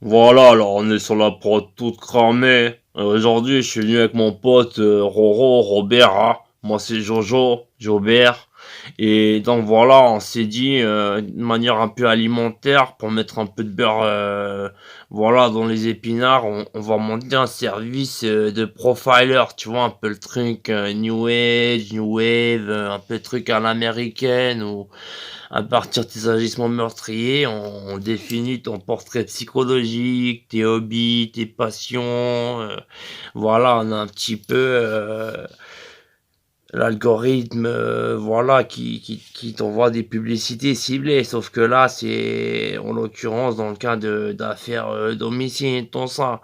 Voilà, alors on est sur la prod toute cramée. Aujourd'hui, je suis venu avec mon pote Roro, Robert, hein. Moi c'est Jojo, Jobert. Et donc voilà, on s'est dit de manière un peu alimentaire pour mettre un peu de beurre voilà dans les épinards, on va monter un service de profiler, tu vois, un peu le truc New Wave, un peu le truc à l'américaine ou à partir de tes agissements meurtriers, on définit ton portrait psychologique, tes hobbies, tes passions. Voilà, on a un petit peu l'algorithme voilà qui t'envoie des publicités ciblées, sauf que là c'est en l'occurrence dans le cas de d'affaires d'homicide tout ça,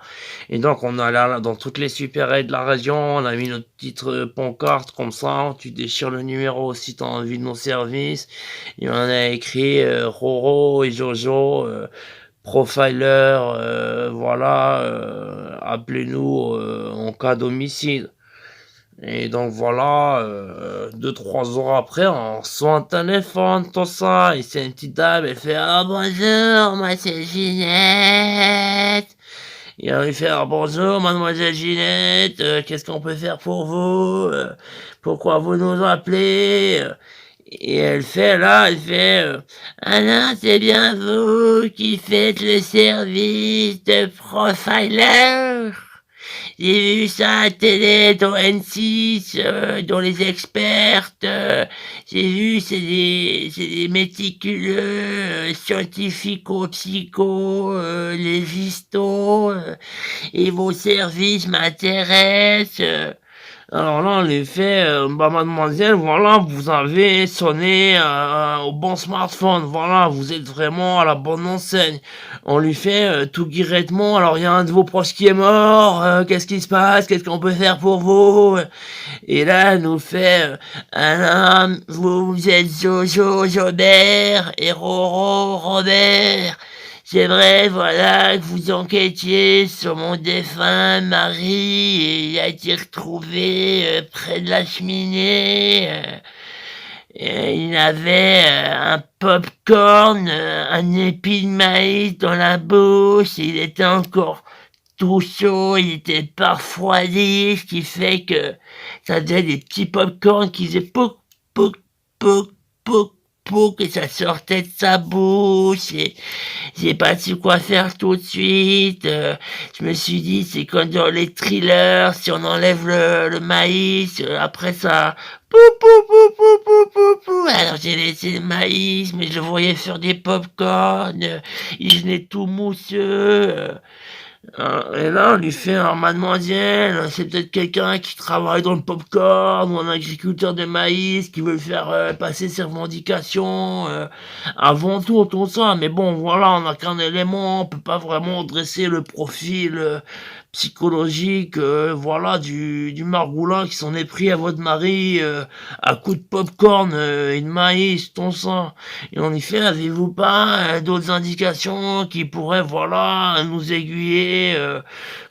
et donc on a là dans toutes les supérettes de la région, on a mis notre petite pancarte comme ça, tu déchires le numéro si t'as envie de nos services, et on a écrit Roro et Jojo profiler, voilà, appelez-nous en cas d'homicide. Et donc voilà, 2-3 heures après, on reçoit un téléphone, tout ça, et c'est une petite dame, elle fait «Ah bonjour, moi c'est Ginette!» Et on lui fait «Ah bonjour, mademoiselle Ginette, qu'est-ce qu'on peut faire pour vous? Pourquoi vous nous appelez?» Et «Ah non, c'est bien vous qui faites le service de profiler!» J'ai vu ça à la télé dans N6, dans les expertes. J'ai vu, c'est des méticuleux, scientifico-psycho, légistos, et vos services m'intéressent. Alors là, en effet, bah mademoiselle, voilà, vous avez sonné au bon smartphone, voilà, vous êtes vraiment à la bonne enseigne. On lui fait tout guirette-moi, alors il y a un de vos proches qui est mort, qu'est-ce qui se passe, qu'est-ce qu'on peut faire pour vous? Et là, elle nous fait, alors, vous êtes Jojo Jobert et Roro Robert. J'aimerais, voilà, que vous enquêtiez sur mon défunt mari, et il a été retrouvé près de la cheminée. Et il avait un pop-corn, un épi de maïs dans la bouche, il était encore tout chaud, il était pas refroidi, ce qui fait que ça faisait des petits pop-corn qui faisaient pouc, pouc, pouc, pouc, pouc, et ça sortait de sa bouche, et j'ai pas su quoi faire tout de suite. Je me suis dit, c'est comme dans les thrillers, si on enlève le maïs, après ça... Pou, pou, pou, pou, pou, pou, pou. Alors j'ai laissé le maïs, mais je le voyais faire des pop-corn, il venait tout mousseux. Et là, on lui fait un mademoiselle, c'est peut-être quelqu'un qui travaille dans le popcorn ou un agriculteur de maïs qui veut faire passer ses revendications avant tout ça. Mais bon, voilà, on n'a qu'un élément, on peut pas vraiment dresser le profil psychologique, voilà, du margoulin qui s'en est pris à votre mari à coups de popcorn et de maïs, tout ça. Et en effet, avez-vous pas d'autres indications qui pourraient, voilà, nous aiguiller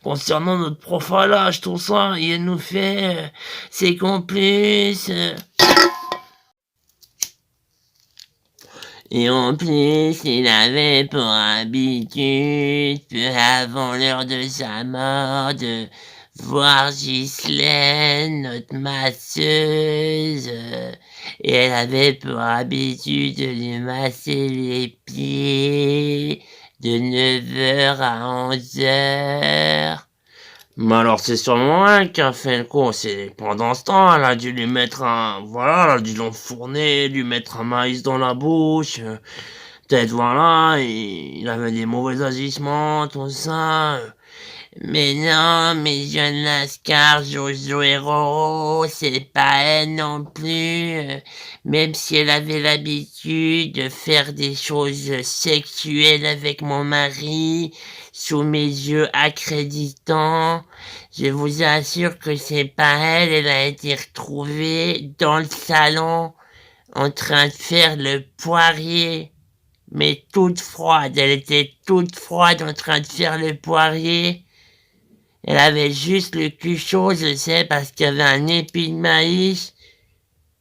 concernant notre profilage, tout ça? Et elle nous fait ses complices. Et en plus, il avait pour habitude, peu avant l'heure de sa mort, de voir Ghislaine, notre masseuse, et elle avait pour habitude de lui masser les pieds de 9 heures à 11 heures. Mais alors c'est sûrement elle qui a fait le coup, c'est pendant ce temps, elle a dû lui mettre voilà, elle a dû l'enfourner, lui mettre un maïs dans la bouche, peut-être voilà, il avait des mauvais agissements, tout ça. Mais non, mes jeunes lascars, Jojo et Roro, c'est pas elle non plus. Même si elle avait l'habitude de faire des choses sexuelles avec mon mari, sous mes yeux accréditants, je vous assure que c'est pas elle, elle a été retrouvée dans le salon, en train de faire le poirier. Mais toute froide, elle était toute froide en train de faire le poirier. Elle avait juste le cul chaud, je sais, parce qu'il y avait un épi de maïs.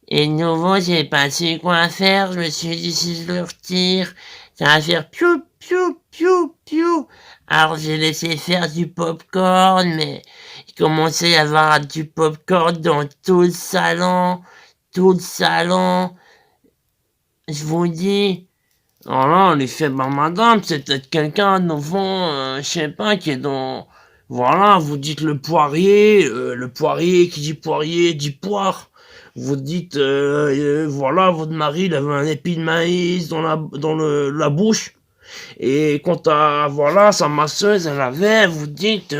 Et de nouveau, j'ai pas su quoi faire. Je me suis dit, si je le retire, ça va faire piou, piou, piou, piou. Alors j'ai laissé faire du popcorn, mais il commençait à y avoir du popcorn dans tout le salon, tout le salon. Je vous dis, alors là, on lui fait, bah madame, c'est peut-être quelqu'un de nouveau, je sais pas, qui est dans... Voilà, vous dites le poirier qui dit poirier dit poire. Vous dites, voilà, votre mari, il avait un épi de maïs dans la bouche. Et quand voilà, sa masseuse, vous dites,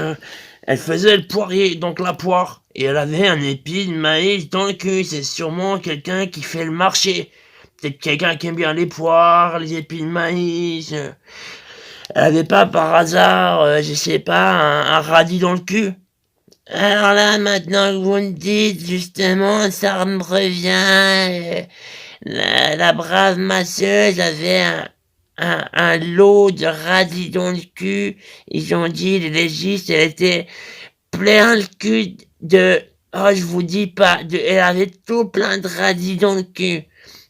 elle faisait le poirier, donc la poire. Et elle avait un épi de maïs dans le cul. C'est sûrement quelqu'un qui fait le marché. Peut-être quelqu'un qui aime bien les poires, les épis de maïs. Elle avait pas par hasard, je sais pas, un radis dans le cul. Alors là, maintenant que vous me dites, justement, ça me revient. La brave masseuse avait un lot de radis dans le cul. Ils ont dit, les légistes, elle était plein le cul de... Oh, je vous dis pas, elle avait tout plein de radis dans le cul.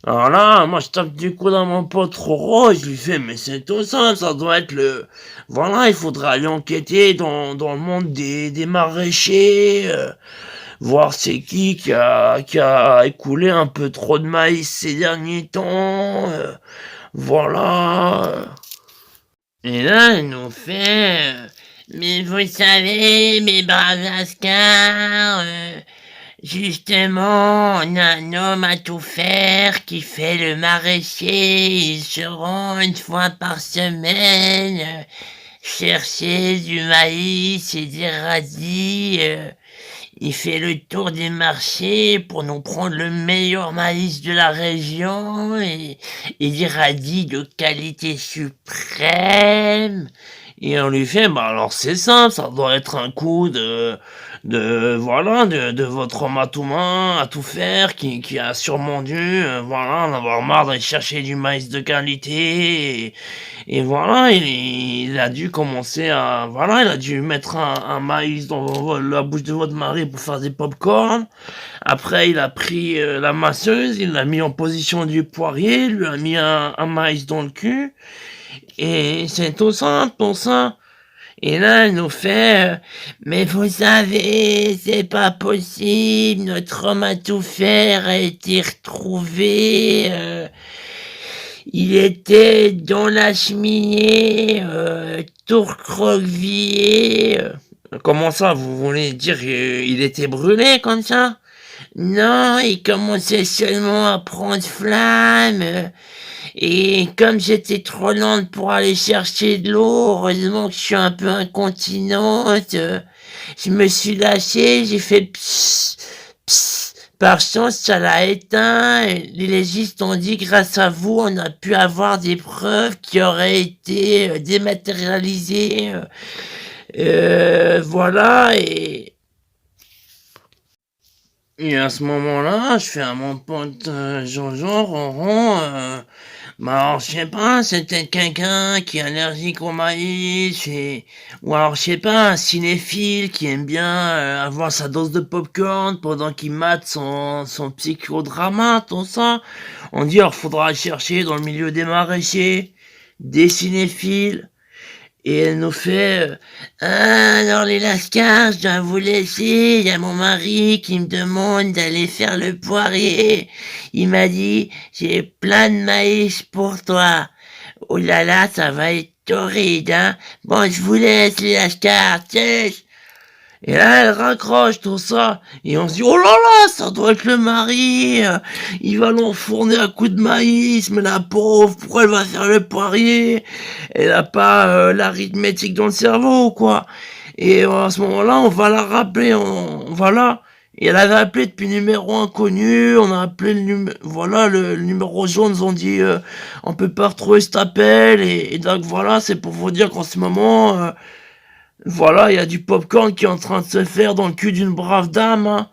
Alors là, moi je tape du coup dans mon pot trop rose, je lui fais, mais c'est tout simple, ça doit être le... Voilà, il faudra aller enquêter dans le monde des maraîchers, voir c'est qui a écoulé un peu trop de maïs ces derniers temps, voilà. Et là, elle nous fait... mais vous savez, mes braves lascars, justement, on a un homme à tout faire qui fait le maraîcher. Il se rend une fois par semaine chercher du maïs et des radis. Il fait le tour des marchés pour nous prendre le meilleur maïs de la région et des radis de qualité suprême. Et on lui fait, bah alors c'est simple, ça doit être un coup de votre homme à tout main, à tout faire, qui a sûrement dû, voilà, en avoir marre d'aller chercher du maïs de qualité, et voilà, il a dû commencer voilà, il a dû mettre un maïs dans la bouche de votre mari pour faire des pop-corn. Après, il a pris la masseuse, il l'a mis en position du poirier, lui a mis un maïs dans le cul, et c'est tout simple pour ça. Et là, elle nous fait, mais vous savez, c'est pas possible, notre homme à tout faire a été retrouvé, il était dans la cheminée, tout recroquevillé. Comment ça, vous voulez dire il était brûlé comme ça? Non, il commençait seulement à prendre flamme. Et comme j'étais trop lente pour aller chercher de l'eau, heureusement que je suis un peu incontinente, je me suis lâchée, j'ai fait psst, psst. Par chance, ça l'a éteint. Les légistes ont dit, grâce à vous, on a pu avoir des preuves qui auraient été dématérialisées. Voilà, et à ce moment-là, je fais à mon pote Jean-Jean, Ronron, bah alors je sais pas, c'est peut-être quelqu'un qui est allergique au maïs, ou alors je sais pas, un cinéphile qui aime bien avoir sa dose de popcorn pendant qu'il mate son psychodrama, tout ça. On dit alors faudra chercher dans le milieu des maraîchers, des cinéphiles. Et elle nous fait ah, alors les lascars, je dois vous laisser, il y a mon mari qui me demande d'aller faire le poirier. Il m'a dit, j'ai plein de maïs pour toi. Oh là là, ça va être torride, hein. Bon, je vous laisse les lascars, tiens. Et là, elle raccroche tout ça. Et on se dit, oh là là, ça doit être le mari. Il va l'enfourner à coups de maïs. Mais la pauvre, pourquoi elle va faire le poirier? Elle a pas l'arithmétique dans le cerveau ou quoi? Et à ce moment-là, on va la rappeler. Voilà. Et elle avait appelé depuis numéro inconnu. On a appelé voilà, le numéro jaune. Ils ont dit, on peut pas retrouver cet appel. Et donc voilà, c'est pour vous dire qu'en ce moment... voilà, il y a du popcorn qui est en train de se faire dans le cul d'une brave dame, hein.